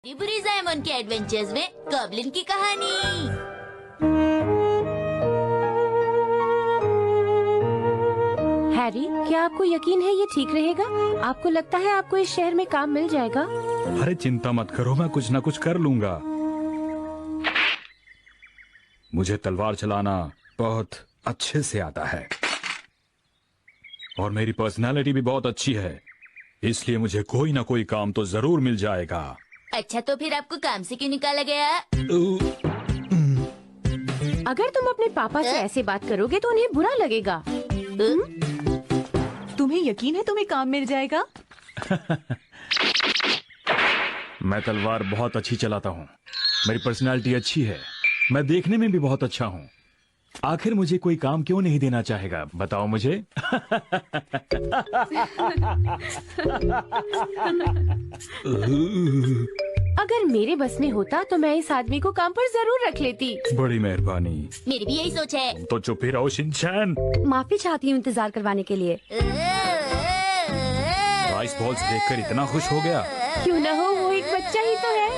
बुरी जायमन के एडवेंचर्स में गॉब्लिन की कहानी। हैरी, क्या आपको यकीन है ये ठीक रहेगा? आपको लगता है आपको इस शहर में काम मिल जाएगा? अरे चिंता मत करो, मैं कुछ न कुछ कर लूंगा। मुझे तलवार चलाना बहुत अच्छे से आता है और मेरी पर्सनालिटी भी बहुत अच्छी है, इसलिए मुझे कोई ना कोई काम तो जरूर मिल जाएगा। अच्छा, तो फिर आपको काम से क्यों निकाला गया? अगर तुम अपने पापा से ऐसे बात करोगे तो उन्हें बुरा लगेगा। तुम्हें यकीन है तुम्हें काम मिल जाएगा? मैं तलवार बहुत अच्छी चलाता हूँ, मेरी पर्सनालिटी अच्छी है, मैं देखने में भी बहुत अच्छा हूँ। आखिर मुझे कोई काम क्यों नहीं देना चाहेगा, बताओ मुझे। अगर मेरे बस में होता तो मैं इस आदमी को काम पर जरूर रख लेती। बड़ी मेहरबानी। मेरी भी यही सोच है। तो चुप ही रहो शिनचैन। माफी चाहती हूँ इंतजार करवाने के लिए। राइस बॉल्स देखकर इतना खुश हो गया। क्यों न हो, वो एक बच्चा ही तो है।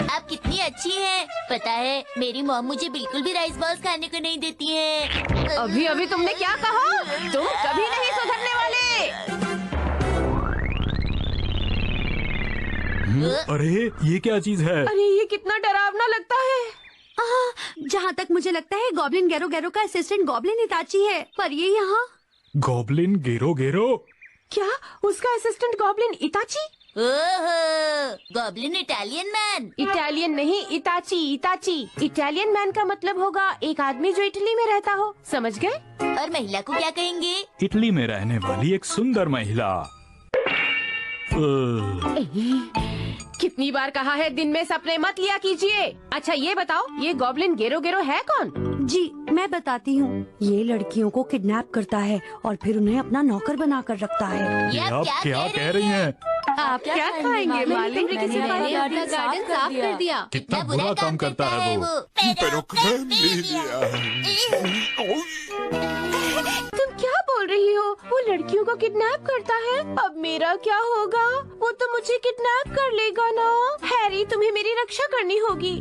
आप कितनी अच्छी हैं। पता है, मेरी मॉम मुझे बिल्कुल भी राइस बॉल्स खाने को नहीं देती है। अभी अभी तुमने क्या कहा? तुम कभी नहीं सुधरने वाले। अरे ये क्या चीज है? अरे ये कितना डरावना लगता है। जहाँ तक मुझे लगता है गॉब्लिन गेरो गेरो का असिस्टेंट गॉब्लिन इताची है, पर ये यहाँ। गॉब्लिन गेरो गेरो? क्या उसका असिस्टेंट गॉब्लिन इताची? ओहो, गॉब्लिन इटालियन मैन। इटालियन नहीं, इताची। इताची इटालियन मैन का मतलब होगा एक आदमी जो इटली में रहता हो, समझ गए? और महिला को क्या कहेंगे? इटली में रहने वाली एक सुंदर महिला। कितनी बार कहा है दिन में सपने मत लिया कीजिए। अच्छा ये बताओ, ये गॉब्लिन गेरो गेरो है कौन? जी मैं बताती हूँ। ये लड़कियों को किडनैप करता है और फिर उन्हें अपना नौकर बना कर रखता है। ये आप क्या कह रही हैं? आप क्या खाएंगे मालिक? गार्डन साफ कर दिया। कितना बुरा काम करता है वो। तुम क्या बोल रही हो? वो लड़कियों को किडनैप करता है? अब मेरा क्या होगा? वो तो मुझे किडनैप कर लेगा ना। हैरी, तुम्हें मेरी रक्षा करनी होगी।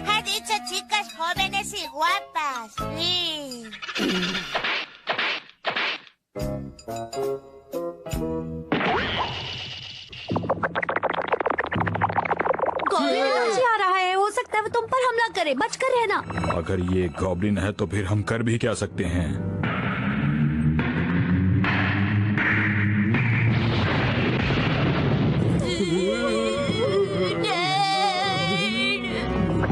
Ha dicho chicas jóvenes y guapas. Sí. Goblin Itachi आ रहा है, हो सकता है वो तुम पर हमला करे, बचकर रहना। अगर ये गॉब्लिन है तो फिर हम कर भी क्या सकते हैं?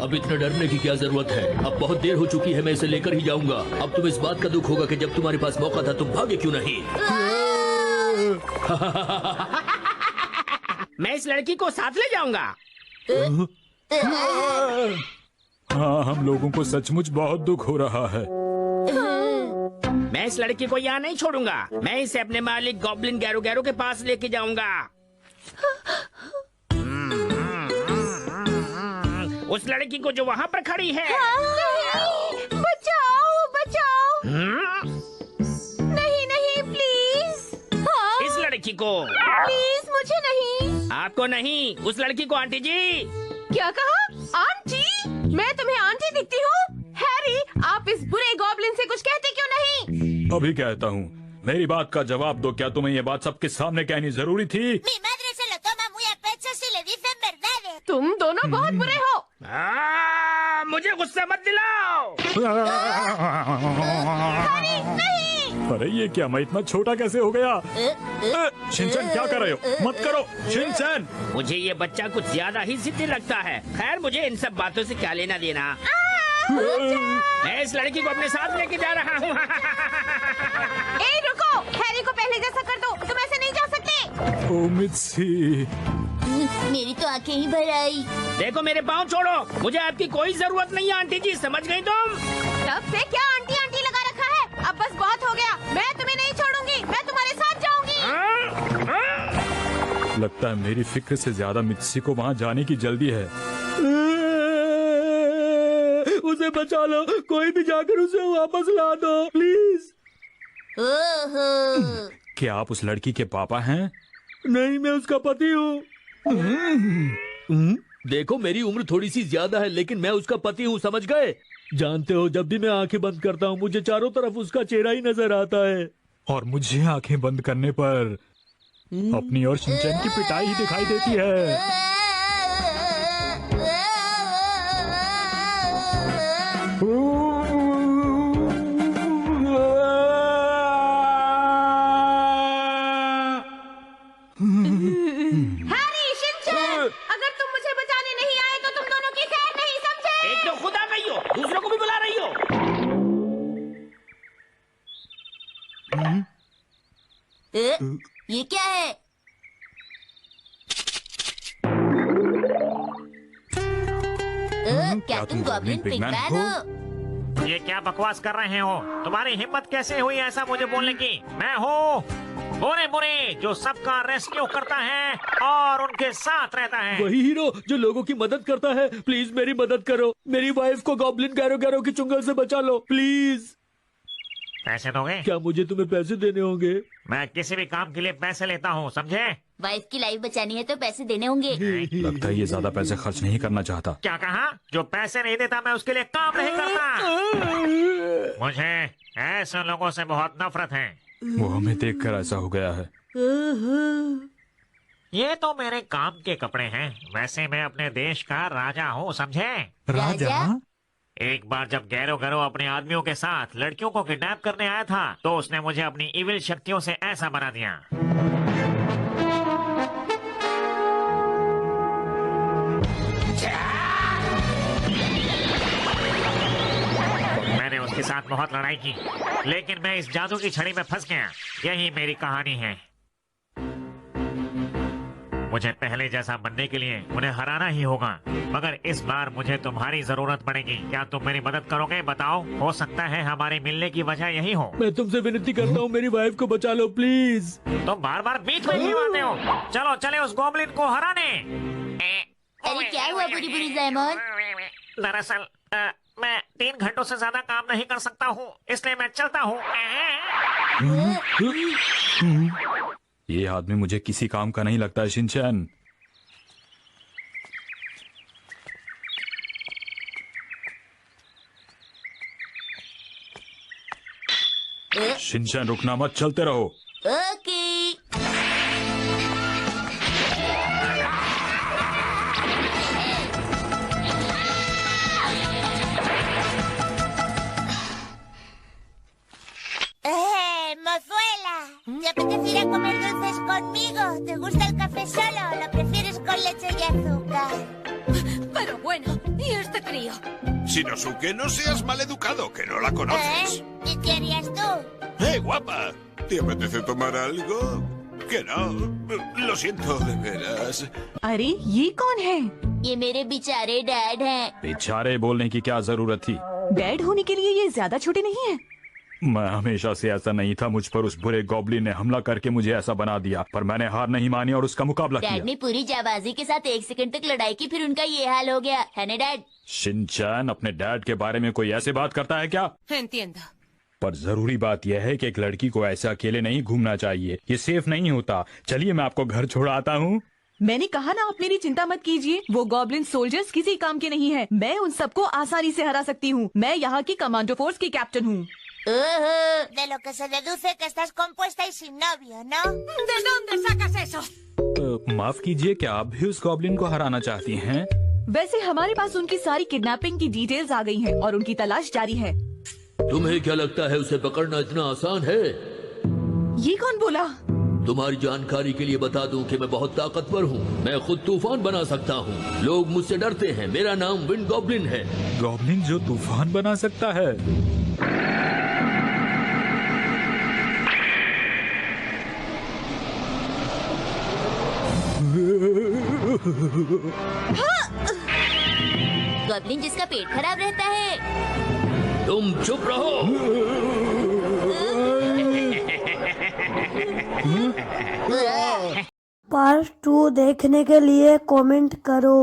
अब इतना डरने की क्या जरूरत है? अब बहुत देर हो चुकी है, मैं इसे लेकर ही जाऊंगा। अब तुम्हें इस बात का दुख होगा कि जब तुम्हारे पास मौका था तुम भागे क्यों नहीं? मैं इस लड़की को साथ ले जाऊंगा। हाँ, हम लोगों को सचमुच बहुत दुख हो रहा है। मैं इस लड़की को यहाँ नहीं छोड़ूंगा। मैं इसे अपने मालिक गॉब्लिन गैरो गैरो के पास लेके जाऊंगा। उस लड़की को जो वहाँ पर खड़ी है। बचाओ बचाओ। नहीं नहीं प्लीज। इस लड़की को प्लीज, मुझे नहीं। आपको नहीं, उस लड़की को। आंटी जी। क्या कहा? आंटी? मैं तुम्हें आंटी दिखती हूँ? हैरी, आप इस बुरे गॉब्लिन से कुछ कहते क्यों नहीं? अभी कहता हूँ, मेरी बात का जवाब दो। क्या तुम्हें ये बात सबके सामने कहनी जरूरी थी? Mi madre se lo toma muy a pecho si le dicen verdades. तुम दोनों बहुत बुरे हो। मुझे गुस्सा मत दिलाओ। अरे ये क्या, मैं इतना छोटा कैसे हो गया? शिनचैन क्या कर रहे हो? मत करो शिनचैन। मुझे ये बच्चा कुछ ज्यादा ही जिद्दी लगता है। खैर, मुझे इन सब बातों से क्या लेना देना। मैं इस लड़की को अपने साथ लेके जा रहा हूँ। ए रुको, हैरी को पहले जैसा कर दो, तुम ऐसे नहीं जा सकते। ओ मित्सी। मेरी तो आंखें ही भर आई। देखो, मेरे पाँव छोड़ो। मुझे आपकी कोई जरूरत नहीं है आंटी जी, समझ गई तुम? तब से क्या आंटी आंटी लगा रखा है? अब बस बहुत हो गया। मैं तुम्हें नहीं छोड़ूंगी, मैं तुम्हारे साथ जाऊंगी। लगता है मेरी फिक्र से ज्यादा मित्सी को वहाँ जाने की जल्दी है। उसे बचा लो, कोई भी जाकर उसे वापस ला दो प्लीज। ओहो, क्या आप उस लड़की के पापा हैं? नहीं, मैं उसका पति हूँ। देखो मेरी उम्र थोड़ी सी ज्यादा है लेकिन मैं उसका पति हूँ, समझ गए? जानते हो जब भी मैं आंखें बंद करता हूँ मुझे चारों तरफ उसका चेहरा ही नजर आता है। और मुझे आंखें बंद करने पर अपनी और शिनचैन की पिटाई ही दिखाई देती है। हैरी, शिनचैन, अगर तुम मुझे बचाने नहीं आए तो तुम दोनों की खैर नहीं, समझे? एक तो खुद आ गई हो, दूसरों को भी बुला रही हो। ये क्या है? क्या तुम गॉब्लिन पिगमैन हो? ये क्या बकवास कर रहे हो? तुम्हारी हिम्मत कैसे हुई ऐसा मुझे बोलने की? मैं हूँ बुरे बुरे जो सबका रेस्क्यू करता है और उनके साथ रहता है। वही हीरो जो लोगों की मदद करता है। प्लीज मेरी मदद करो, मेरी वाइफ को गॉब्लिन गैरो गैरो की चुंगल से बचा लो प्लीज। पैसे दोगे? क्या मुझे तुम्हें पैसे देने होंगे? मैं किसी भी काम के लिए पैसे लेता हूँ, समझे? वाइफ की लाइफ बचानी है तो पैसे देने होंगे। लगता है ये ज्यादा पैसे खर्च नहीं करना चाहता। क्या कहा? जो पैसे नहीं देता मैं उसके लिए काम नहीं करता। मुझे ऐसे लोगों से बहुत नफरत है। वो हमें देखकर ऐसा हो गया है। ये तो मेरे काम के कपड़े हैं, वैसे मैं अपने देश का राजा हूँ, समझे? राजा? एक बार जब गैरो गैरो अपने आदमियों के साथ लड़कियों को किडनैप करने आया था तो उसने मुझे अपनी इविल शक्तियों से ऐसा बना दिया। मैंने उसके साथ बहुत लड़ाई की लेकिन मैं इस जादू की छड़ी में फंस गया। यही मेरी कहानी है। मुझे पहले जैसा बनने के लिए उन्हें हराना ही होगा, मगर इस बार मुझे तुम्हारी जरूरत पड़ेगी। क्या तुम मेरी मदद करोगे? बताओ, हो सकता है हमारे मिलने की वजह यही हो। मैं तुमसे विनती करता हूँ मेरी वाइफ को बचा लो प्लीज। तुम बार बार बीच में क्यों आते हो? चलो चले उस गॉब्लिन को हराने। अरे क्या हुआ बुरी बुरी ज़ैमन? दरअसल मैं 3 घंटों से ज्यादा काम नहीं कर सकता हूँ, इसलिए मैं चलता हूँ। ये आदमी मुझे किसी काम का नहीं लगता है शिनचैन। शिनचैन रुकना मत, चलते रहो। Okay. Mozuela, ¿te apetece ir a comer dulces conmigo? ¿Te gusta el café solo o lo prefieres con leche y azúcar? Pero bueno, ¿y este crío? Shinosuke, no seas maleducado, que no la conoces. ¿Y qué harías tú? Guapa! ¿Te apetece tomar algo? Que no. Lo siento, de veras. अरे ये कौन है? ये मेरे बेचारे dad हैं। बेचारे बोलने की क्या जरूरत थी? डैड होने के लिए ये ज्यादा छोटे नहीं है। मैं हमेशा से ऐसा नहीं था। मुझ पर उस बुरे गॉब्लिन ने हमला करके मुझे ऐसा बना दिया, पर मैंने हार नहीं मानी और उसका मुकाबला डैड किया। ने पूरी जाबाजी के साथ 1 सेकंड तक लड़ाई की, फिर उनका ये हाल हो गया है ना डैड? शिनचैन, अपने डैड के बारे में कोई ऐसे बात करता है क्या? Entiendo. पर जरूरी बात यह है कि एक लड़की को ऐसे अकेले नहीं घूमना चाहिए, ये सेफ नहीं होता। चलिए मैं आपको घर छोड़ाता हूँ। मैंने कहा ना, आप मेरी चिंता मत कीजिए। वो गॉब्लिन सोल्जर्स किसी काम के नहीं है। मैं उन सबको आसानी से हरा सकती हूँ। मैं यहाँ की कमांडो फोर्स की कैप्टन हूँ। De lo que se deduce que estás compuesta y sin novio, ¿no? ¿De dónde sacas eso? माफ कीजिए, क्या आप भी उस गॉब्लिन को हराना चाहती हैं? वैसे हमारे पास उनकी सारी किडनैपिंग की डिटेल्स आ गई हैं और उनकी तलाश जारी है। तुम्हें क्या लगता है उसे पकड़ना इतना आसान है? ये कौन बोला? तुम्हारी जानकारी के लिए बता दूं कि मैं बहुत ताकतवर हूँ। मैं खुद तूफान बना सकता हूँ। लोग मुझसे डरते हैं। मेरा नाम विंड गॉब्लिन है। गॉब्लिन जो तूफान बना सकता है? गॉब्लिन जिसका पेट खराब रहता है। तुम चुप रहो। पार्ट 2 देखने के लिए कमेंट करो।